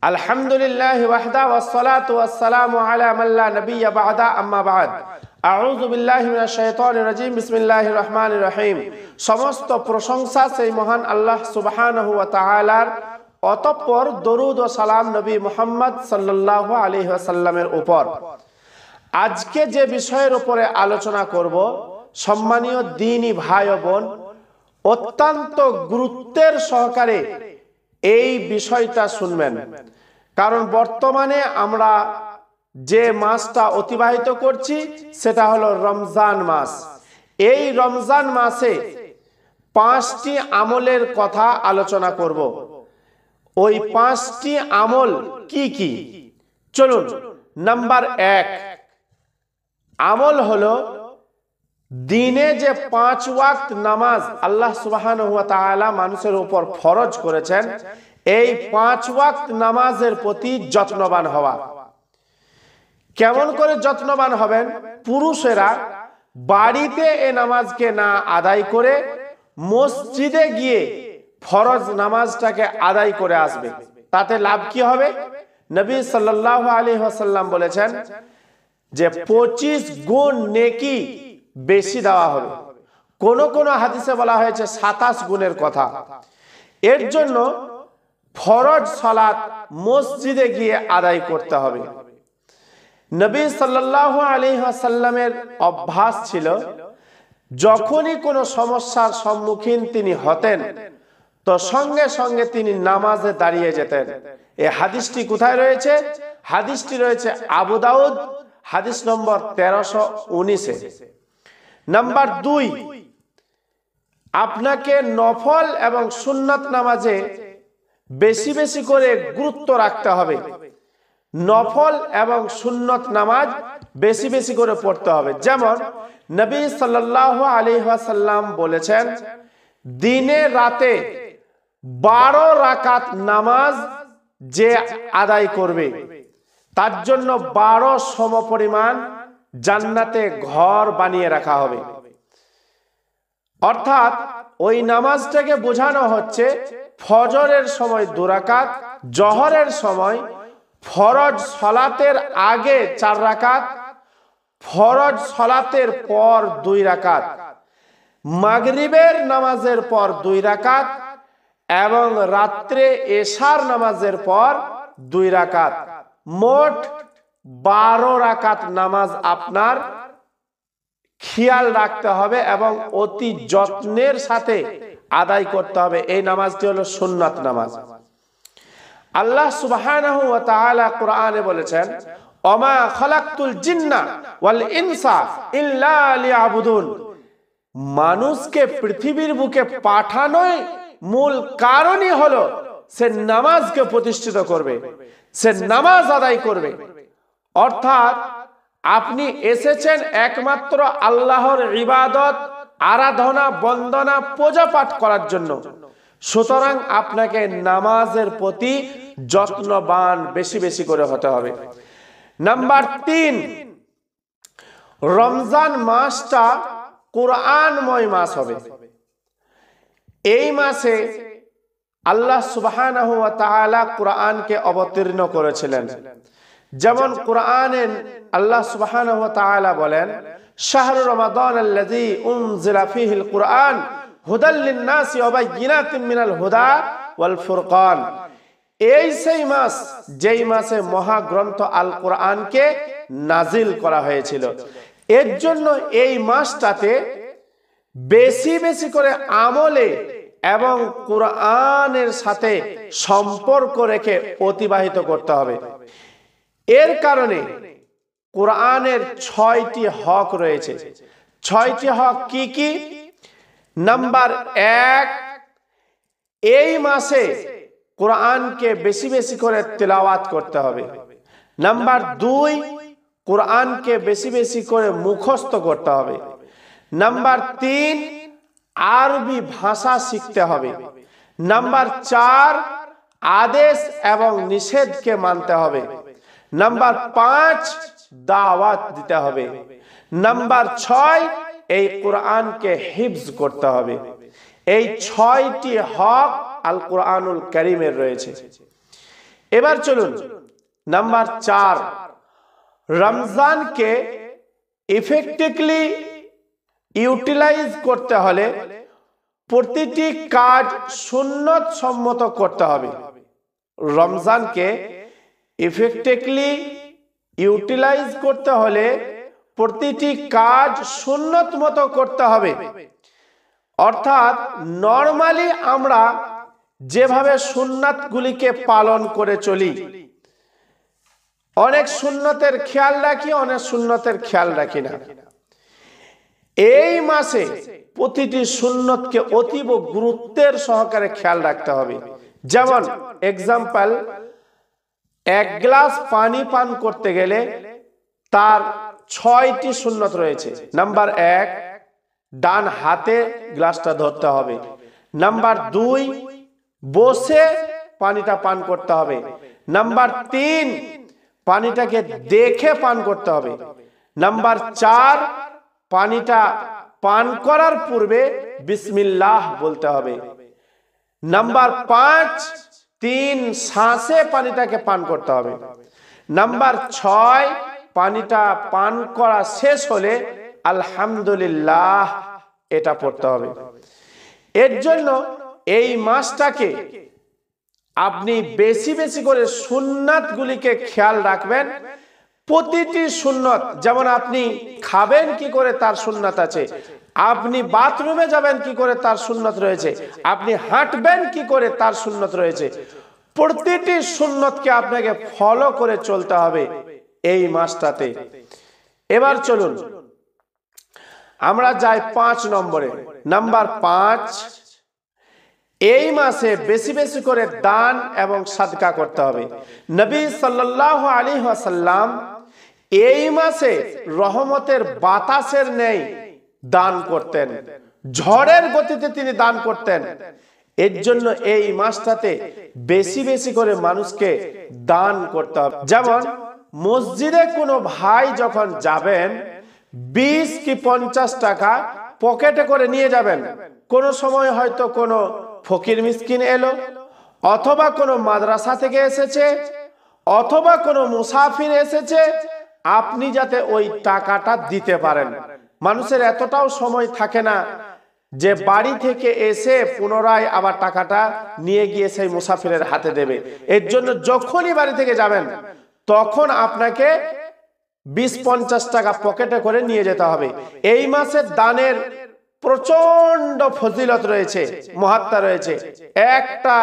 আলহামদুলিল্লাহি ওয়াহদা ওয়াসসালাতু ওয়াসসালামু আলা মান লা নাবিয়্যা বা'দা আম্মা বা'দ আউযু বিল্লাহি মিনাশ শাইতানির রাজীম বিসমিল্লাহির রহমানির রহিম। সমস্ত প্রশংসা সেই মহান আল্লাহ সুবহানাহু ওয়া তাআলার, অতঃপর দরুদ ও সালাম নবী মুহাম্মদ সাল্লাল্লাহু আলাইহি ওয়াসাল্লামের উপর। আজকে যে বিষয়ের উপরে আলোচনা করব, সম্মানীয় দ্বীনী ভাই ও বোন, অত্যন্ত গুরুত্বের সহকারে এই বিষয়টা শুনবেন। কারণ বর্তমানে আমরা যে মাসটা অতিবাহিত করছি সেটা হলো রমজান মাস। এই রমজান মাসে 5টি আমলের কথা আলোচনা করব। ওই 5টি আমল কি কি? চলুন, নাম্বার 1 আমল হলো দিনে যে 5 ওয়াক্ত নামাজ আল্লাহ সুবহানাহু ওয়া তাআলা মানুষের উপর ফরজ করেছেন, এই 5 ওয়াক্ত নামাজের প্রতি যত্নবান হওয়া। কেমন করে যত্নবান হবেন? পুরুষেরা বাড়িতে এই নামাজকে না আদায় করে মসজিদে গিয়ে ফরজ নামাজটাকে আদায় করে আসবে। তাতে লাভ কি হবে? নবী সাল্লাল্লাহু আলাইহি ওয়াসাল্লাম বলেছেন যে 25 গুণ নেকি বেশি দেওয়া হবে। কোন কোন হাদিসে বলা হয়েছে 27 গুণের কথা। এর জন্য ফরজ সালাত মসজিদে গিয়ে আদায় করতে হবে। নবী সাল্লাল্লাহু আলাইহি ওয়াসাল্লামের অভ্যাস ছিল, যখনই কোনো সমস্যার সম্মুখীন তিনি হতেন তো সঙ্গে সঙ্গে তিনি নামাজে দাঁড়িয়ে যেতেন। এই হাদিসটি কোথায় রয়েছে? হাদিসটি রয়েছে আবু দাউদ, হাদিস নম্বর 1319-এ। নাম্বার 2, আপনাকে নফল এবং সুন্নত নামাজে বেশি বেশি করে গুরুত্ব রাখতে হবে। নফল এবং সুন্নত নামাজ বেশি বেশি করে পড়তে হবে। যেমন নবী সাল্লাল্লাহু আলাইহি ওয়াসাল্লাম বলেছেন, দিনে রাতে 12 রাকাত নামাজ যে আদায় করবে তার জন্য 12 সমপরিমাণ জান্নাতে ঘর বানিয়ে রাখা হবে। অর্থাৎ ওই নামাজটাকে বোঝানো হচ্ছে ফজরের সময় 2 রাকাত, জোহরের সময়, ফরজ সালাতের আগে 4 রাকাত, ফরজ সালাতের পর 2 রাকাত, মাগরিবের নামাজের পর 2 রাকাত এবং রাত্রে এশার নামাজের পর 2 রাকাত। মোট 12 রাকাত নামাজ আপনার খেয়াল রাখতে হবে এবং অতি যত্নের সাথে আদায় করতে হবে। এই নামাজটি হলো সুন্নাত নামাজ। আল্লাহ সুবহানাহু ওয়া তাআলা কোরআনে বলেছেন, ওমা খালাকতুল জিন্না ওয়াল ইনসা ইল্লা লিয়াবুদুন। মানুষকে পৃথিবীর বুকে পাঠানোর মূল কারণই হলো সে নামাজকে প্রতিষ্ঠিত করবে, সে নামাজ আদায় করবে। অর্থাৎ আপনি এসেছেন একমাত্র আল্লাহর ইবাদত, আরাধনা, বন্দনা, পূজা পাঠ করার জন্য। সুতরাং আপনাকে নামাজের প্রতি যত্নবান বেশি বেশি করে হতে হবে। নাম্বার 3, রমজান মাসটা কোরআনময় মাস হবে। এই মাসে আল্লাহ সুবহানাহু ওয়া তাআলা কোরআনকে অবতীর্ণ করেছিলেন। যেমন কোরআনে আল্লাহ সুবহানাহু ওয়া তাআলা বলেন, শাহরু রমাদান আল্লাযী উনজিলা ফীহিল কুরআন হুদাল লিন-নাসি ওয়া বায়্যিনাতিন মিনাল হুদা ওয়াল ফুরকান। এই সেই মাস যেই মাসে মহাগ্রন্থ আল কোরআনকে নাজিল করা হয়েছিল। এর জন্য এই মাসটাতে বেশি বেশি করে আমলে এবং কোরআনের সাথে সম্পর্ক রেখে অতিবাহিত করতে হবে। এর কারণে কোরআনের 6টি হক রয়েছে। 6টি হক কি কি? নাম্বার 1, এই মাসে কোরআনকে বেশি বেশি করে তেলাওয়াত করতে হবে। নাম্বার 2, কোরআনকে বেশি বেশি করে মুখস্থ করতে হবে। নাম্বার 3, আরবি ভাষা শিখতে হবে। নাম্বার 4, আদেশ এবং নিষেধকে মানতে হবে। নাম্বার 5, দাওয়াত দিতে হবে। নাম্বার 6, এই কোরআনকে হিফজ করতে হবে। এই 6টি হক আল কোরআনুল কারীমের রয়েছে। এবার চলুন নাম্বার 4, রমজানকে ইফেক্টিভলি ইউটিলাইজ করতে হলে প্রতিটি কাজ সুন্নত সম্মত করতে হবে। রমজানকে ইফেক্টিভলি ইউটিলাইজ করতে হলে প্রতিটি কাজ সুন্নত মতো করতে হবে। অর্থাৎ নরমালি আমরা যেভাবে সুন্নাতগুলিকে পালন করে চলি, অনেক সুন্নতের খেয়াল রাখি, অনেক সুন্নতের খেয়াল রাখি না। এই মাসে প্রতিটি সুন্নতকে অতীব গুরুত্বের সহকারে খেয়াল রাখতে হবে। যেমন এক্সাম্পল, 1 গ্লাস পানি পান করতে গেলে তার 6টি সুন্নত রয়েছে। নাম্বার 1, ডান হাতে গ্লাসটা ধরতে হবে। নাম্বার 2, বসে পানিটা পান করতে হবে। নাম্বার 3, পানিটাকে দেখে পান করতে হবে। নাম্বার 4, পানিটা পান করার পূর্বে বিসমিল্লাহ বলতে হবে। নাম্বার 5, 3 শ্বাসে পানিটাকে পান করতে হবে। নাম্বার 6, পানিটা পান করা শেষ হলে আলহামদুলিল্লাহ এটা পড়তে হবে। এর জন্য এই মাসটাকে আপনি বেশি বেশি করে সুন্নাতগুলিকে খেয়াল রাখবেন। প্রতিটি সুন্নত, যেমন আপনি খাবেন কি করে তার সুন্নাত আছে, আপনি বাথরুমে যাবেন কি করে তার সুন্নত রয়েছে, আপনি হাঁটবেন কি করে তার সুন্নত রয়েছে। প্রতিটি সুন্নতকে আপনাকে ফলো করে চলতে হবে এই মাসটাতে। এবার চলুন আমরা যাই 5 নম্বরে। নাম্বার 5, এই মাসে বেশি বেশি করে দান এবং সাদকা করতে হবে। নবী সাল্লাল্লাহু আলাইহি ওয়াসাল্লাম এই মাসে রহমতের বাতাসের ন্যায় দান করতেন, ঝড়ের গতিতে তিনি দান করতেন। এর জন্য এই মাসটাতে বেশি বেশি করে মানুষকে দান করতে হবে। যেমন মসজিদে কোনো ভাই যখন যাবেন, 20 কি 50 টাকা পকেটে করে নিয়ে যাবেন। কোনো সময় হয়তো কোনো ফকির মিসকিন এলো, অথবা কোনো মাদ্রাসা থেকে এসেছে, অথবা কোনো মুসাফির এসেছে, আপনি যাতে ওই টাকাটা দিতে পারেন। মানুষের এতটাও সময় থাকে না যে বাড়ি থেকে এসে পুনরায় আবার টাকাটা নিয়ে গিয়ে সেই মুসাফিরের হাতে দেবে। এর জন্য যখনই বাড়ি থেকে যাবেন তখন আপনাকে 20-50 টাকা পকেটে করে নিয়ে যেতে হবে। এই মাসে দানের প্রচন্ড ফজিলত রয়েছে, মহাত্মা রয়েছে। একটা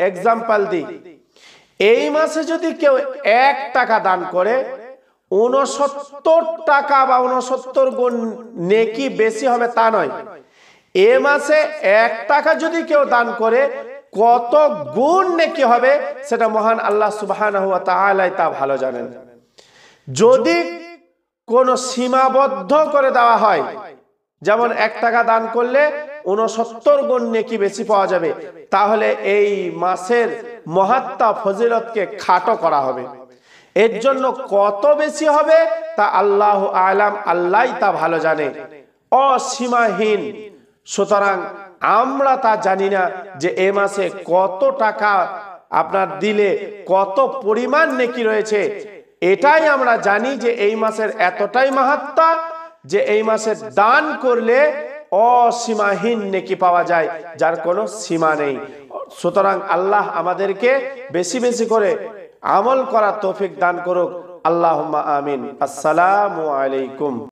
এক্সাম্পল দিই, এই মাসে যদি কেউ 1 টাকা দান করে 69 টাকা বা 69 গুণ নেকি বেশি হবে তা নয়। এ মাসে 1 টাকা যদি কেউ দান করে কত গুণ নেকি হবে সেটা মহান আল্লাহ সুবহানাহু ওয়া তাআলা তা ভালো জানেন। যদি কোনো সীমাবদ্ধ করে দেওয়া হয়, যেমন 1 টাকা দান করলে 69 গুণ নেকি বেশি পাওয়া যাবে, তাহলে এই মাসের মহাত্মা ফজিলতকে খাটো করা হবে। এর জন্য কত বেশি হবে তা আল্লাহু আলাম, আল্লাহই তা ভালো জানে, অসীমাহীন। সুতরাং আমরা তা জানি না যে এ মাসে কত টাকা আপনার দিলে কত পরিমাণ নেকি রয়েছে। এটাই আমরা জানি যে এই মাসের এতটাই মাহাত্ম্য যে এই মাসে দান করলে অসীমাহীন নেকি পাওয়া যায়, যার কোনো সীমা নেই। সুতরাং আল্লাহ আমাদেরকে বেশি বেশি করে আমল করার তৌফিক দান করুক। আল্লাহুম্মা আমিন। আসসালামু আলাইকুম।